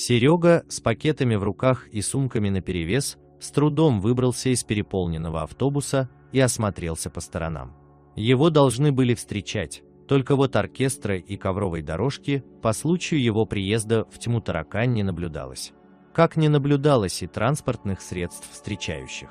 Серега с пакетами в руках и сумками наперевес с трудом выбрался из переполненного автобуса и осмотрелся по сторонам. Его должны были встречать, только вот оркестра и ковровой дорожки по случаю его приезда в тьму таракань не наблюдалось. Как не наблюдалось и транспортных средств встречающих.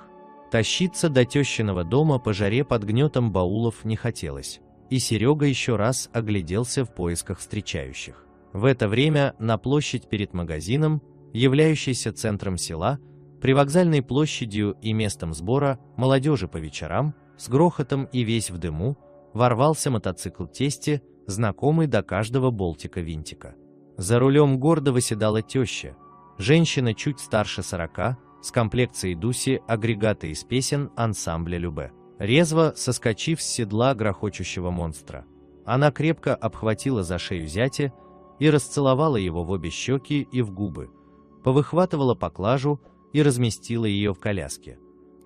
Тащиться до тещиного дома по жаре под гнетом баулов не хотелось, и Серега еще раз огляделся в поисках встречающих. В это время на площадь перед магазином, являющейся центром села, привокзальной площадью и местом сбора молодежи по вечерам, с грохотом и весь в дыму, ворвался мотоцикл тести, знакомый до каждого болтика-винтика. За рулем гордо восседала теща, женщина чуть старше 40, с комплекцией Дуси агрегата из песен ансамбля Любе. Резво соскочив с седла грохочущего монстра, она крепко обхватила за шею зятя и расцеловала его в обе щеки и в губы, повыхватывала поклажу и разместила ее в коляске.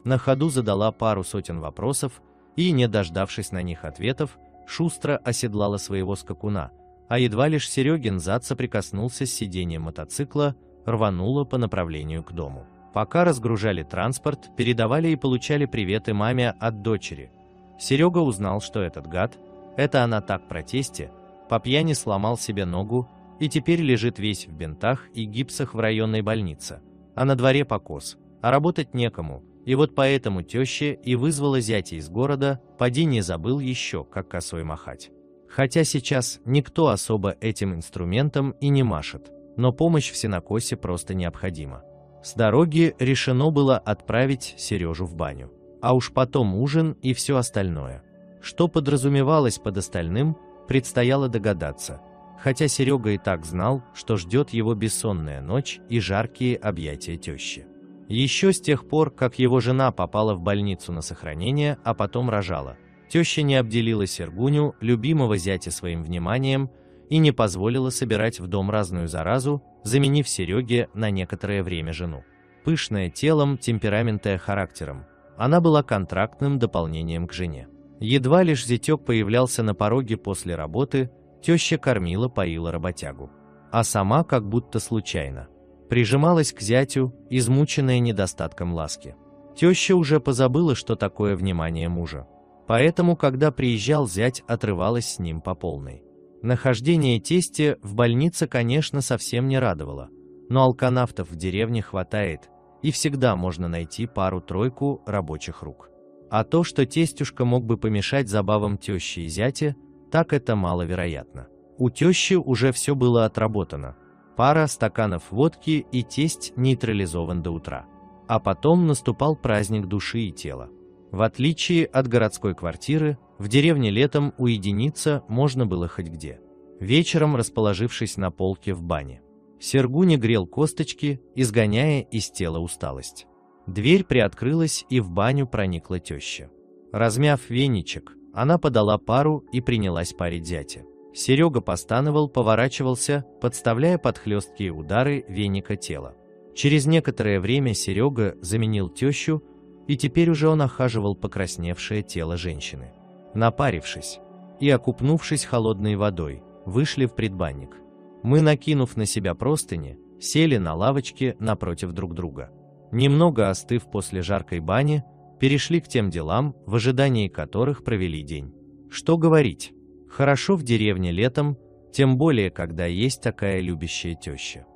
На ходу задала пару сотен вопросов и, не дождавшись на них ответов, шустро оседлала своего скакуна, а едва лишь Серегин зад соприкоснулся с сиденьем мотоцикла, рванула по направлению к дому. Пока разгружали транспорт, передавали и получали приветы маме от дочери. Серега узнал, что этот гад, это она так про тесте, по пьяни сломал себе ногу и теперь лежит весь в бинтах и гипсах в районной больнице. А на дворе покос, а работать некому, и вот поэтому теща и вызвала зятя из города, поди не забыл еще, как косой махать. Хотя сейчас никто особо этим инструментом и не машет, но помощь в сенокосе просто необходима. С дороги решено было отправить Сережу в баню, а уж потом ужин и все остальное. Что подразумевалось под остальным, предстояло догадаться, хотя Серега и так знал, что ждет его бессонная ночь и жаркие объятия тещи. Еще с тех пор, как его жена попала в больницу на сохранение, а потом рожала, теща не обделила Сергуню, любимого зятя, своим вниманием и не позволила собирать в дом разную заразу, заменив Сереге на некоторое время жену. Пышная телом, темпераментная характером, она была контрактным дополнением к жене. Едва лишь зятек появлялся на пороге после работы, теща кормила, поила работягу. А сама как будто случайно прижималась к зятю, измученная недостатком ласки. Теща уже позабыла, что такое внимание мужа. Поэтому, когда приезжал зять, отрывалась с ним по полной. Нахождение тестя в больнице, конечно, совсем не радовало, но алканавтов в деревне хватает, и всегда можно найти пару-тройку рабочих рук. А то, что тестюшка мог бы помешать забавам тещи и зятя, так это маловероятно. У тещи уже все было отработано. Пара стаканов водки и тесть нейтрализован до утра. А потом наступал праздник души и тела. В отличие от городской квартиры, в деревне летом уединиться можно было хоть где. Вечером, расположившись на полке в бане, Сергуня грел косточки, изгоняя из тела усталость. Дверь приоткрылась, и в баню проникла теща. Размяв веничек, она подала пару и принялась парить зятя. Серега постановал, поворачивался, подставляя под хлесткие удары веника тела. Через некоторое время Серега заменил тещу, и теперь уже он охаживал покрасневшее тело женщины. Напарившись и окупнувшись холодной водой, вышли в предбанник. Мы, накинув на себя простыни, сели на лавочке напротив друг друга. Немного остыв после жаркой бани, перешли к тем делам, в ожидании которых провели день. Что говорить? Хорошо в деревне летом, тем более, когда есть такая любящая теща.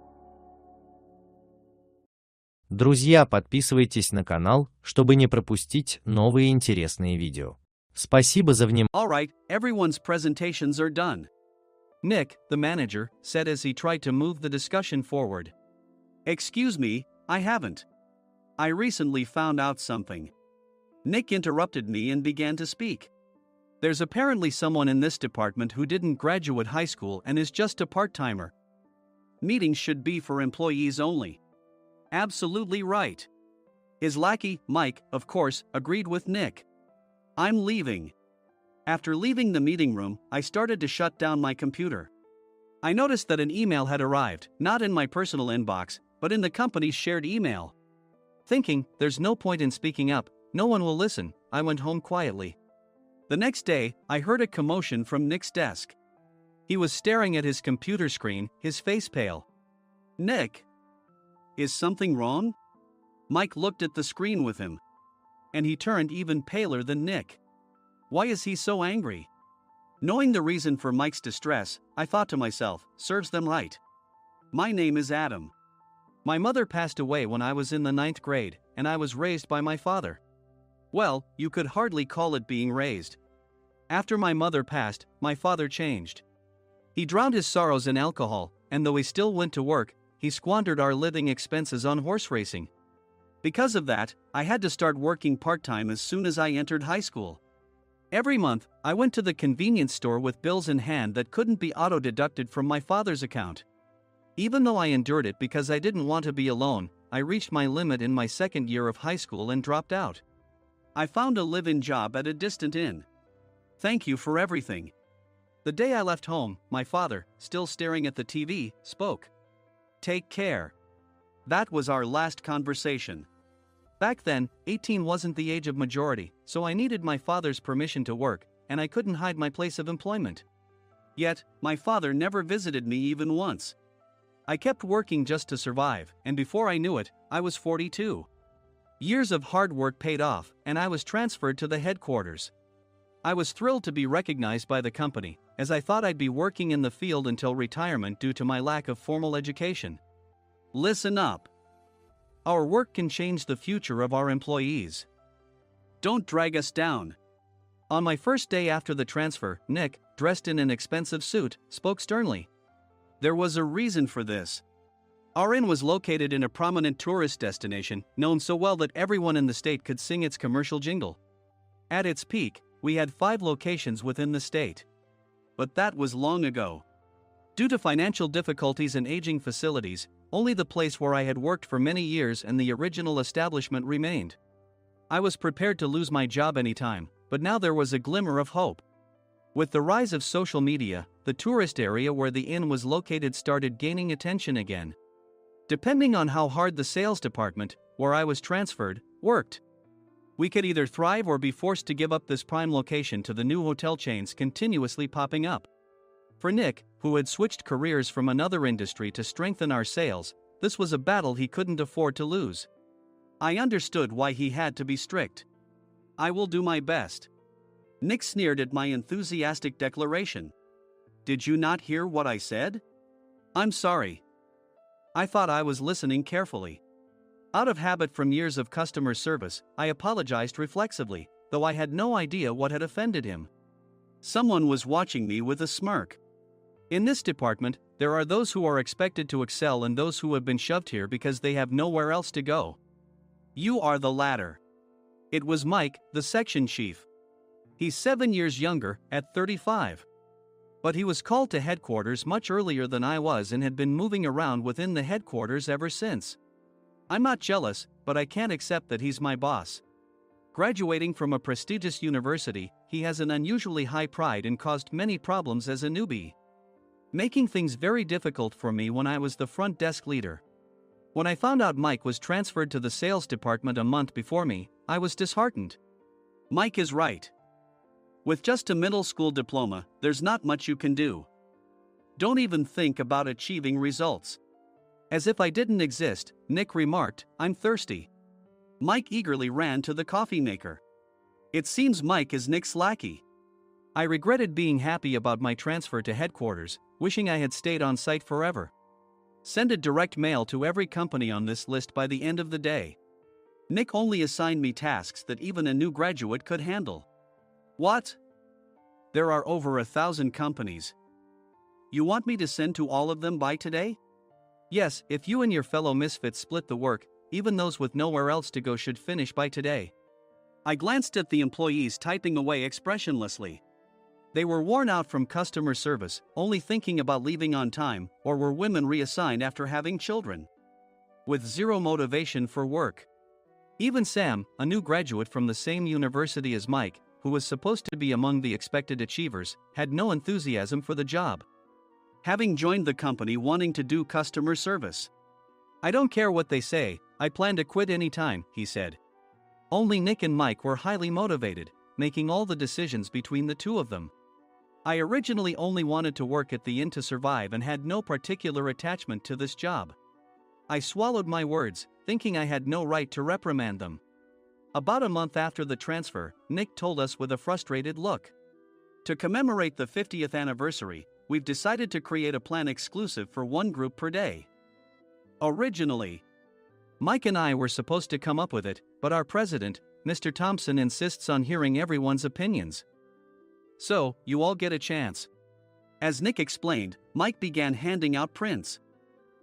Друзья, подписывайтесь на канал, чтобы не пропустить новые интересные видео. Спасибо за внимание. All right, everyone's presentations are done. Nick, the manager, said as he tried to move the discussion forward. Excuse me, I haven't. I recently found out something. Nick interrupted me and began to speak. There's apparently someone in this department who didn't graduate high school and is just a part-timer. Meetings should be for employees only. Absolutely right. His lackey, Mike, of course, agreed with Nick. I'm leaving. After leaving the meeting room, I started to shut down my computer. I noticed that an email had arrived, not in my personal inbox, but in the company's shared email. Thinking, there's no point in speaking up, no one will listen, I went home quietly. The next day, I heard a commotion from Nick's desk. He was staring at his computer screen, his face pale. Nick, is something wrong? Mike looked at the screen with him. And he turned even paler than Nick. Why is he so angry? Knowing the reason for Mike's distress, I thought to myself, serves them right. My name is Adam. My mother passed away when I was in the 9th grade, and I was raised by my father. Well, you could hardly call it being raised. After my mother passed, my father changed. He drowned his sorrows in alcohol, and though he still went to work, he squandered our living expenses on horse racing. Because of that, I had to start working part-time as soon as I entered high school. Every month, I went to the convenience store with bills in hand that couldn't be auto-deducted from my father's account. Even though I endured it because I didn't want to be alone, I reached my limit in my 2nd year of high school and dropped out. I found a live-in job at a distant inn. Thank you for everything. The day I left home, my father, still staring at the TV, spoke. Take care. That was our last conversation. Back then, 18 wasn't the age of majority, so I needed my father's permission to work, and I couldn't hide my place of employment. Yet, my father never visited me even once. I kept working just to survive, and before I knew it, I was 42. Years of hard work paid off, and I was transferred to the headquarters. I was thrilled to be recognized by the company, as I thought I'd be working in the field until retirement due to my lack of formal education. Listen up. Our work can change the future of our employees. Don't drag us down. On my first day after the transfer, Nick, dressed in an expensive suit, spoke sternly. There was a reason for this. Our inn was located in a prominent tourist destination, known so well that everyone in the state could sing its commercial jingle. At its peak, we had 5 locations within the state. But that was long ago. Due to financial difficulties and aging facilities, only the place where I had worked for many years and the original establishment remained. I was prepared to lose my job anytime, but now there was a glimmer of hope. With the rise of social media, the tourist area where the inn was located started gaining attention again. Depending on how hard the sales department, where I was transferred, worked, we could either thrive or be forced to give up this prime location to the new hotel chains continuously popping up. For Nick, who had switched careers from another industry to strengthen our sales, this was a battle he couldn't afford to lose. I understood why he had to be strict. I will do my best. Nick sneered at my enthusiastic declaration. Did you not hear what I said? I'm sorry. I thought I was listening carefully. Out of habit from years of customer service, I apologized reflexively, though I had no idea what had offended him. Someone was watching me with a smirk. In this department, there are those who are expected to excel and those who have been shoved here because they have nowhere else to go. You are the latter. It was Mike, the section chief. He's 7 years younger, at 35. But he was called to headquarters much earlier than I was and had been moving around within the headquarters ever since. I'm not jealous, but I can't accept that he's my boss. Graduating from a prestigious university, he has an unusually high pride and caused many problems as a newbie, making things very difficult for me when I was the front desk leader. When I found out Mike was transferred to the sales department a month before me, I was disheartened. Mike is right. With just a middle school diploma, there's not much you can do. Don't even think about achieving results. As if I didn't exist, Nick remarked, I'm thirsty. Mike eagerly ran to the coffee maker. It seems Mike is Nick's lackey. I regretted being happy about my transfer to headquarters, wishing I had stayed on site forever. Send a direct mail to every company on this list by the end of the day. Nick only assigned me tasks that even a new graduate could handle. What? There are over 1,000 companies. You want me to send to all of them by today? Yes, if you and your fellow misfits split the work, even those with nowhere else to go should finish by today. I glanced at the employees typing away expressionlessly. They were worn out from customer service, only thinking about leaving on time, or were women reassigned after having children, with zero motivation for work. Even Sam, a new graduate from the same university as Mike, who was supposed to be among the expected achievers, had no enthusiasm for the job, having joined the company wanting to do customer service. I don't care what they say, I plan to quit anytime, he said. Only Nick and Mike were highly motivated, making all the decisions between the two of them. I originally only wanted to work at the inn to survive and had no particular attachment to this job. I swallowed my words, thinking I had no right to reprimand them. About a month after the transfer, Nick told us with a frustrated look. To commemorate the 50th anniversary, we've decided to create a plan exclusive for one group per day. Originally, Mike and I were supposed to come up with it, but our president, Mr. Thompson, insists on hearing everyone's opinions. So, you all get a chance. As Nick explained, Mike began handing out prints.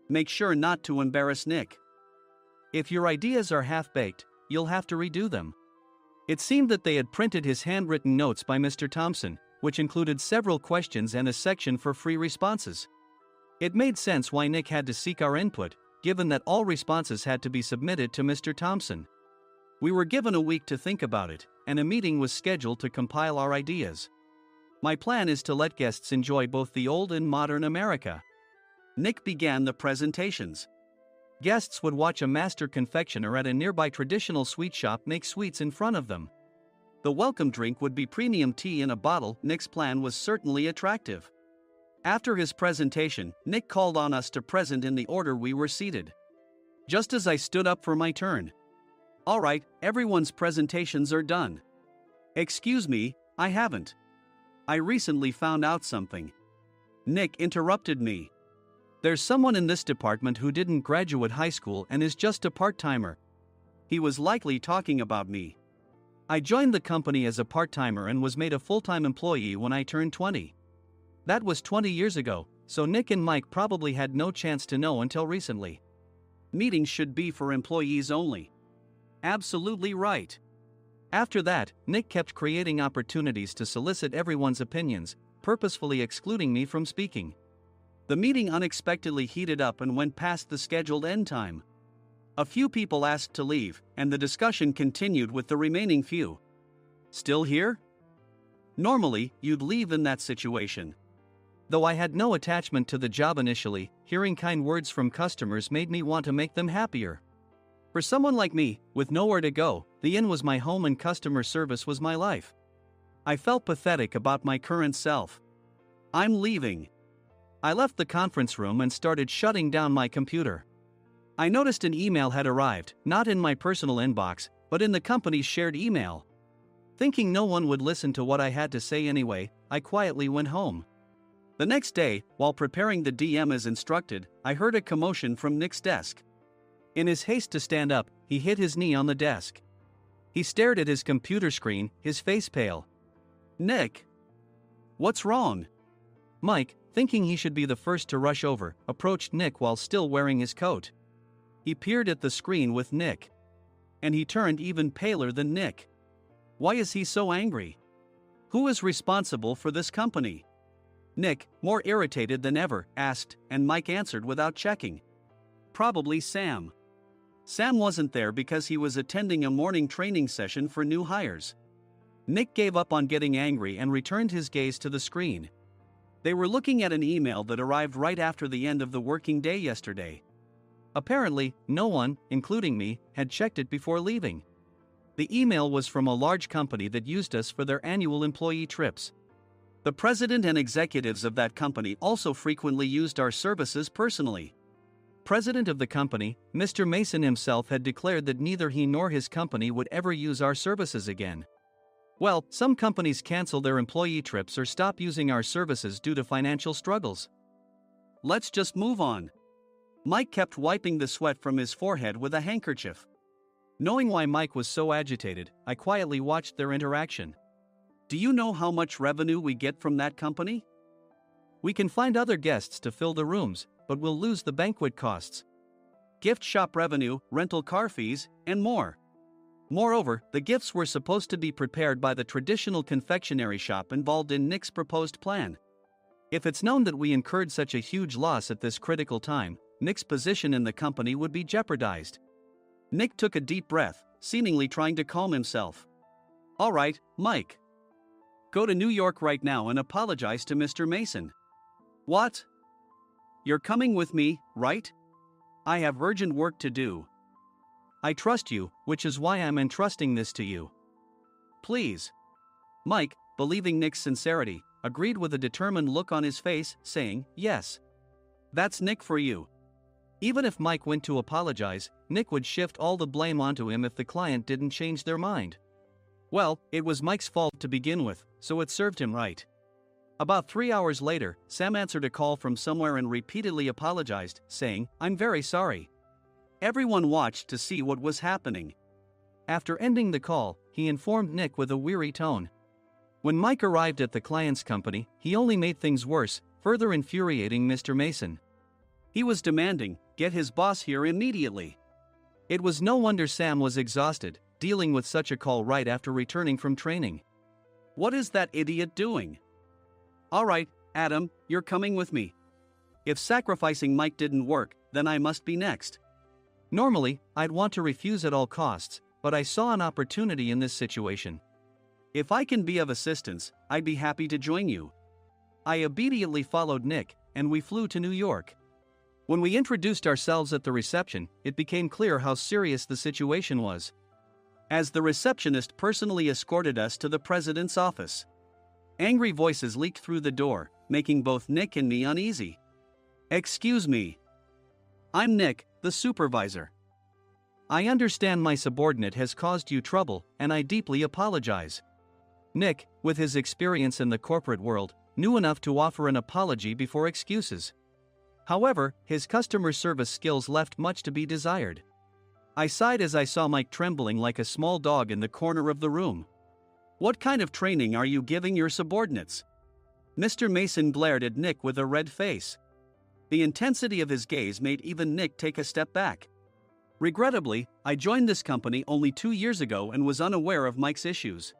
Make sure not to embarrass Nick. If your ideas are half-baked, you'll have to redo them. It seemed that they had printed his handwritten notes by Mr. Thompson, which included several questions and a section for free responses. It made sense why Nick had to seek our input, given that all responses had to be submitted to Mr. Thompson. We were given a week to think about it, and a meeting was scheduled to compile our ideas. My plan is to let guests enjoy both the old and modern America. Nick began the presentations. Guests would watch a master confectioner at a nearby traditional sweet shop make sweets in front of them. The welcome drink would be premium tea in a bottle. Nick's plan was certainly attractive. After his presentation, Nick called on us to present in the order we were seated. Just as I stood up for my turn. All right, everyone's presentations are done. Excuse me, I haven't. I recently found out something. Nick interrupted me. There's someone in this department who didn't graduate high school and is just a part-timer. He was likely talking about me. I joined the company as a part-timer and was made a full-time employee when I turned 20. That was 20 years ago, so Nick and Mike probably had no chance to know until recently. Meetings should be for employees only. Absolutely right. After that, Nick kept creating opportunities to solicit everyone's opinions, purposefully excluding me from speaking. The meeting unexpectedly heated up and went past the scheduled end time. A few people asked to leave, and the discussion continued with the remaining few. Still here? Normally, you'd leave in that situation. Though I had no attachment to the job initially, hearing kind words from customers made me want to make them happier. For someone like me, with nowhere to go, the inn was my home and customer service was my life. I felt pathetic about my current self. I'm leaving. I left the conference room and started shutting down my computer. I noticed an email had arrived, not in my personal inbox, but in the company's shared email. Thinking no one would listen to what I had to say anyway, I quietly went home. The next day, while preparing the DM as instructed, I heard a commotion from Nick's desk. In his haste to stand up, he hit his knee on the desk. He stared at his computer screen, his face pale. Nick! What's wrong? Mike, thinking he should be the first to rush over, approached Nick while still wearing his coat. He peered at the screen with Nick. And he turned even paler than Nick. Why is he so angry? Who is responsible for this company? Nick, more irritated than ever, asked, and Mike answered without checking. Probably Sam. Sam wasn't there because he was attending a morning training session for new hires. Nick gave up on getting angry and returned his gaze to the screen. They were looking at an email that arrived right after the end of the working day yesterday. Apparently, no one, including me, had checked it before leaving. The email was from a large company that used us for their annual employee trips. The president and executives of that company also frequently used our services personally. President of the company, Mr. Mason himself, had declared that neither he nor his company would ever use our services again. Well, some companies cancel their employee trips or stop using our services due to financial struggles. Let's just move on. Mike kept wiping the sweat from his forehead with a handkerchief. Knowing why Mike was so agitated, I quietly watched their interaction. Do you know how much revenue we get from that company? We can find other guests to fill the rooms, but we'll lose the banquet costs, gift shop revenue, rental car fees, and more. Moreover, the gifts were supposed to be prepared by the traditional confectionery shop involved in Nick's proposed plan. If it's known that we incurred such a huge loss at this critical time, Nick's position in the company would be jeopardized. Nick took a deep breath, seemingly trying to calm himself. All right, Mike. Go to New York right now and apologize to Mr. Mason. What? You're coming with me, right? I have urgent work to do. I trust you, which is why I'm entrusting this to you. Please. Mike, believing Nick's sincerity, agreed with a determined look on his face, saying, Yes. That's Nick for you. Even if Mike went to apologize, Nick would shift all the blame onto him if the client didn't change their mind. Well, it was Mike's fault to begin with, so it served him right. About 3 hours later, Sam answered a call from somewhere and repeatedly apologized, saying, "I'm very sorry." Everyone watched to see what was happening. After ending the call, he informed Nick with a weary tone. When Mike arrived at the client's company, he only made things worse, further infuriating Mr. Mason. He was demanding, "Get his boss here immediately." It was no wonder Sam was exhausted, dealing with such a call right after returning from training. "What is that idiot doing?" "All right, Adam, you're coming with me. If sacrificing Mike didn't work, then I must be next." Normally, I'd want to refuse at all costs, but I saw an opportunity in this situation. "If I can be of assistance, I'd be happy to join you." I immediately followed Nick, and we flew to New York. When we introduced ourselves at the reception, it became clear how serious the situation was, as the receptionist personally escorted us to the president's office. Angry voices leaked through the door, making both Nick and me uneasy. "Excuse me. I'm Nick, the supervisor. I understand my subordinate has caused you trouble, and I deeply apologize." Nick, with his experience in the corporate world, knew enough to offer an apology before excuses. However, his customer service skills left much to be desired. I sighed as I saw Mike trembling like a small dog in the corner of the room. "What kind of training are you giving your subordinates?" Mr. Mason glared at Nick with a red face. The intensity of his gaze made even Nick take a step back. Regrettably, I joined this company only 2 years ago and was unaware of Mike's issues.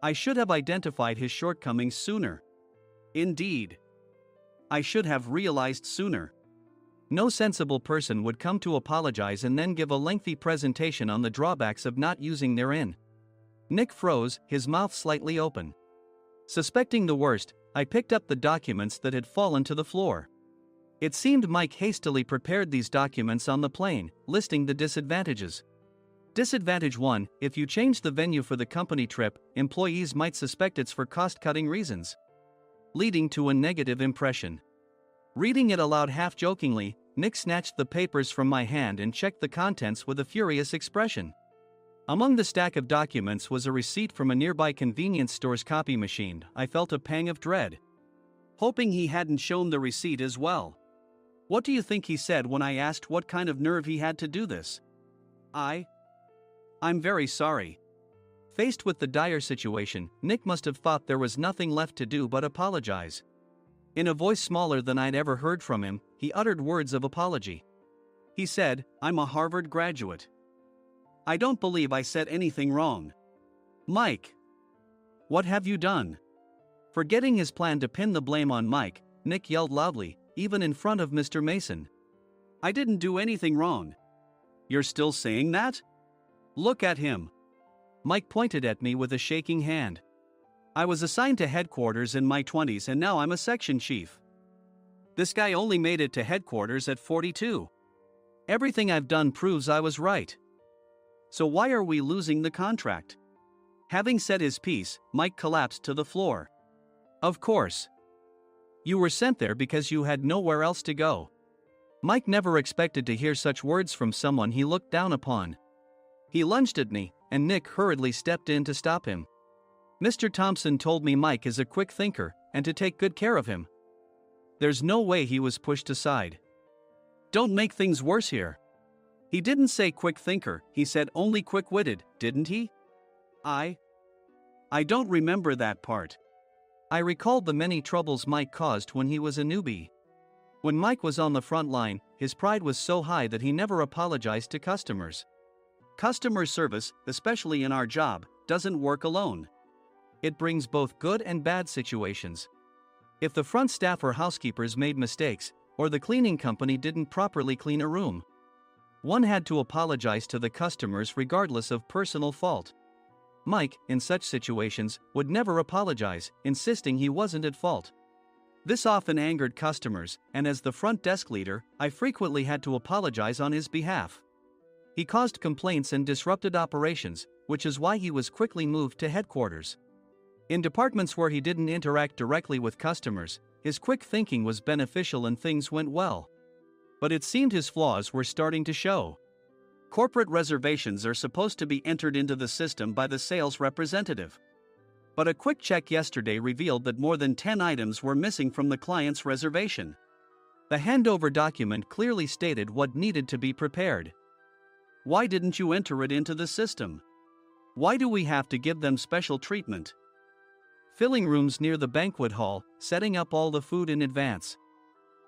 I should have identified his shortcomings sooner. Indeed, I should have realized sooner. No sensible person would come to apologize and then give a lengthy presentation on the drawbacks of not using their in. Nick froze, his mouth slightly open. Suspecting the worst, I picked up the documents that had fallen to the floor. It seemed Mike hastily prepared these documents on the plane, listing the disadvantages. Disadvantage 1: if you change the venue for the company trip, employees might suspect it's for cost-cutting reasons, leading to a negative impression. Reading it aloud half-jokingly, Nick snatched the papers from my hand and checked the contents with a furious expression. Among the stack of documents was a receipt from a nearby convenience store's copy machine. I felt a pang of dread, hoping he hadn't shown the receipt as well. What do you think he said when I asked what kind of nerve he had to do this? "I'm very sorry." Faced with the dire situation, Nick must have thought there was nothing left to do but apologize. In a voice smaller than I'd ever heard from him, he uttered words of apology. He said, "I'm a Harvard graduate. I don't believe I said anything wrong." "Mike, what have you done?" Forgetting his plan to pin the blame on Mike, Nick yelled loudly, even in front of Mr. Mason. "I didn't do anything wrong." "You're still saying that? Look at him." Mike pointed at me with a shaking hand. "I was assigned to headquarters in my 20s and now I'm a section chief. This guy only made it to headquarters at 42. Everything I've done proves I was right. So why are we losing the contract?" Having said his piece, Mike collapsed to the floor. "Of course. You were sent there because you had nowhere else to go." Mike never expected to hear such words from someone he looked down upon. He lunged at me, and Nick hurriedly stepped in to stop him. "Mr. Thompson told me Mike is a quick thinker, and to take good care of him." There's no way he was pushed aside. "Don't make things worse here. He didn't say quick thinker, he said only quick-witted, didn't he?" I don't remember that part." I recalled the many troubles Mike caused when he was a newbie. When Mike was on the front line, his pride was so high that he never apologized to customers. Customer service, especially in our job, doesn't work alone. It brings both good and bad situations. If the front staff or housekeepers made mistakes, or the cleaning company didn't properly clean a room, one had to apologize to the customers regardless of personal fault. Mike, in such situations, would never apologize, insisting he wasn't at fault. This often angered customers, and as the front desk leader, I frequently had to apologize on his behalf. He caused complaints and disrupted operations, which is why he was quickly moved to headquarters. In departments where he didn't interact directly with customers, his quick thinking was beneficial and things went well. But it seemed his flaws were starting to show. Corporate reservations are supposed to be entered into the system by the sales representative. But a quick check yesterday revealed that more than 10 items were missing from the client's reservation. The handover document clearly stated what needed to be prepared. Why didn't you enter it into the system? Why do we have to give them special treatment? Filling rooms near the banquet hall, setting up all the food in advance.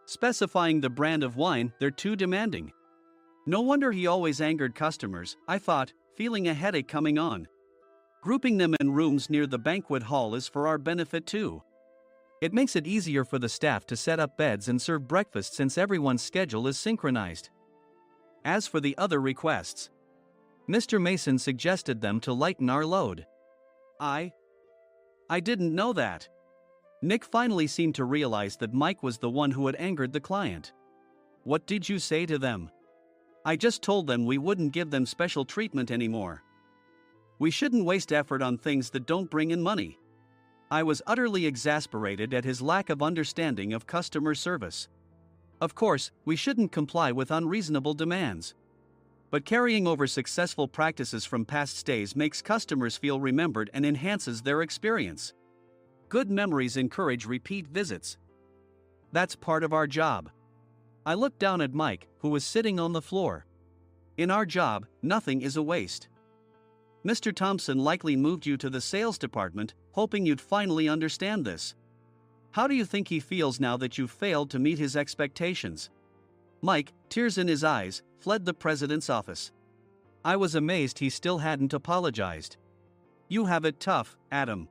Specifying the brand of wine, they're too demanding. No wonder he always angered customers, I thought, feeling a headache coming on. Grouping them in rooms near the banquet hall is for our benefit too. It makes it easier for the staff to set up beds and serve breakfast since everyone's schedule is synchronized. As for the other requests, Mr. Mason suggested them to lighten our load. I didn't know that. Nick finally seemed to realize that Mike was the one who had angered the client. What did you say to them? I just told them we wouldn't give them special treatment anymore. We shouldn't waste effort on things that don't bring in money. I was utterly exasperated at his lack of understanding of customer service. Of course, we shouldn't comply with unreasonable demands. But carrying over successful practices from past stays makes customers feel remembered and enhances their experience. Good memories encourage repeat visits. That's part of our job. I looked down at Mike, who was sitting on the floor. In our job, nothing is a waste. Mr. Thompson likely moved you to the sales department, hoping you'd finally understand this. How do you think he feels now that you've failed to meet his expectations? Mike, tears in his eyes, fled the president's office. I was amazed he still hadn't apologized. You have it tough, Adam.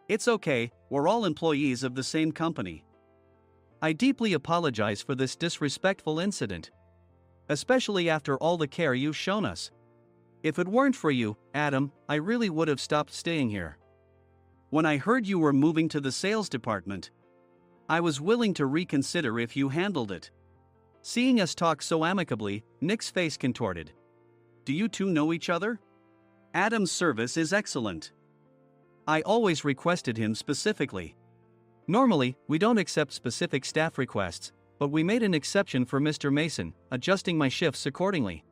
It's okay, we're all employees of the same company. I deeply apologize for this disrespectful incident. Especially after all the care you've shown us. If it weren't for you, Adam, I really would have stopped staying here. When I heard you were moving to the sales department, I was willing to reconsider if you handled it. Seeing us talk so amicably, Nick's face contorted. Do you two know each other? Adam's service is excellent. I always requested him specifically. Normally, we don't accept specific staff requests, but we made an exception for Mr. Mason, adjusting my shifts accordingly.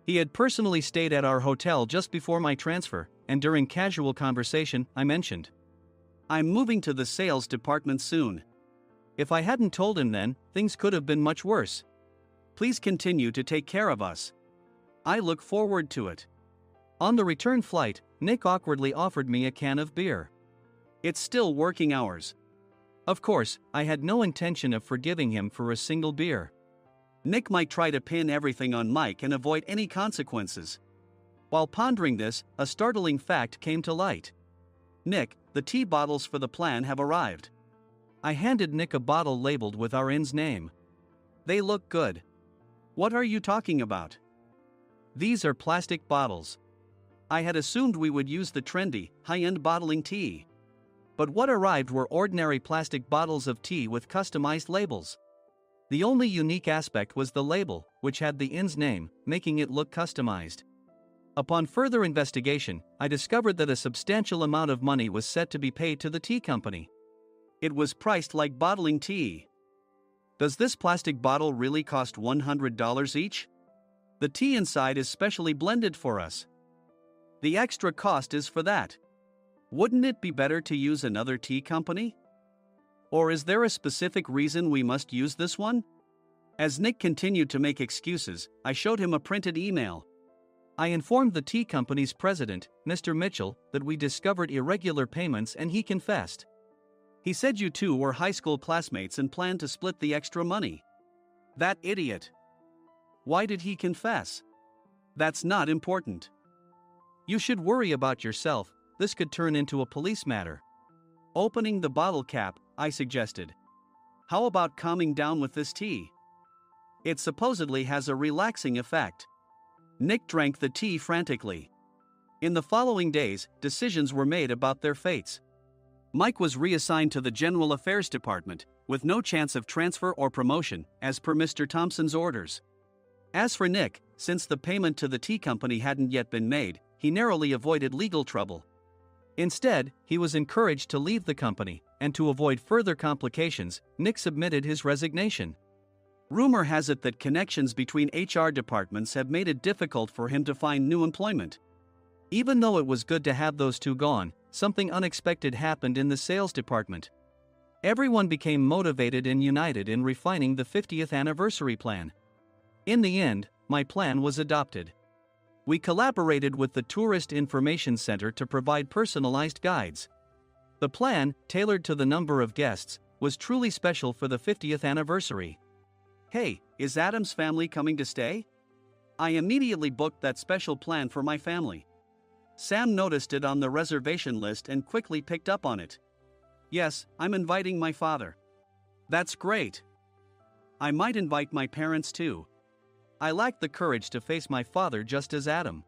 He had personally stayed at our hotel just before my transfer, and during casual conversation, I mentioned, I'm moving to the sales department soon. If I hadn't told him then, things could have been much worse. Please continue to take care of us. I look forward to it. On the return flight, Nick awkwardly offered me a can of beer. It's still working hours. Of course, I had no intention of forgiving him for a single beer. Nick might try to pin everything on Mike and avoid any consequences. While pondering this, a startling fact came to light. Nick, the tea bottles for the plan have arrived. I handed Nick a bottle labeled with our inn's name. They look good. What are you talking about? These are plastic bottles. I had assumed we would use the trendy, high-end bottling tea. But what arrived were ordinary plastic bottles of tea with customized labels. The only unique aspect was the label, which had the inn's name, making it look customized. Upon further investigation, I discovered that a substantial amount of money was set to be paid to the tea company. It was priced like bottling tea. Does this plastic bottle really cost $100 each? The tea inside is specially blended for us. The extra cost is for that. Wouldn't it be better to use another tea company? Or is there a specific reason we must use this one? As Nick continued to make excuses, I showed him a printed email. I informed the tea company's president, Mr. Mitchell, that we discovered irregular payments and he confessed. He said you two were high school classmates and planned to split the extra money. That idiot. Why did he confess? That's not important. You should worry about yourself, this could turn into a police matter. Opening the bottle cap, I suggested. How about calming down with this tea? It supposedly has a relaxing effect. Nick drank the tea frantically. In the following days, decisions were made about their fates. Mike was reassigned to the General Affairs Department, with no chance of transfer or promotion, as per Mr. Thompson's orders. As for Nick, since the payment to the tea company hadn't yet been made, he narrowly avoided legal trouble. Instead, he was encouraged to leave the company, and to avoid further complications, Nick submitted his resignation. Rumor has it that connections between HR departments have made it difficult for him to find new employment. Even though it was good to have those two gone, something unexpected happened in the sales department. Everyone became motivated and united in refining the 50th anniversary plan. In the end, my plan was adopted. We collaborated with the Tourist Information Center to provide personalized guides. The plan, tailored to the number of guests, was truly special for the 50th anniversary. Hey, is Adam's family coming to stay? I immediately booked that special plan for my family. Sam noticed it on the reservation list and quickly picked up on it. Yes, I'm inviting my father. That's great. I might invite my parents too. I lacked the courage to face my father just as Adam.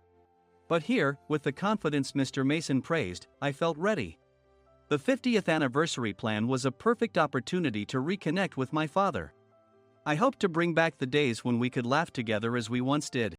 But here, with the confidence Mr. Mason praised, I felt ready. The 50th anniversary plan was a perfect opportunity to reconnect with my father. I hope to bring back the days when we could laugh together as we once did.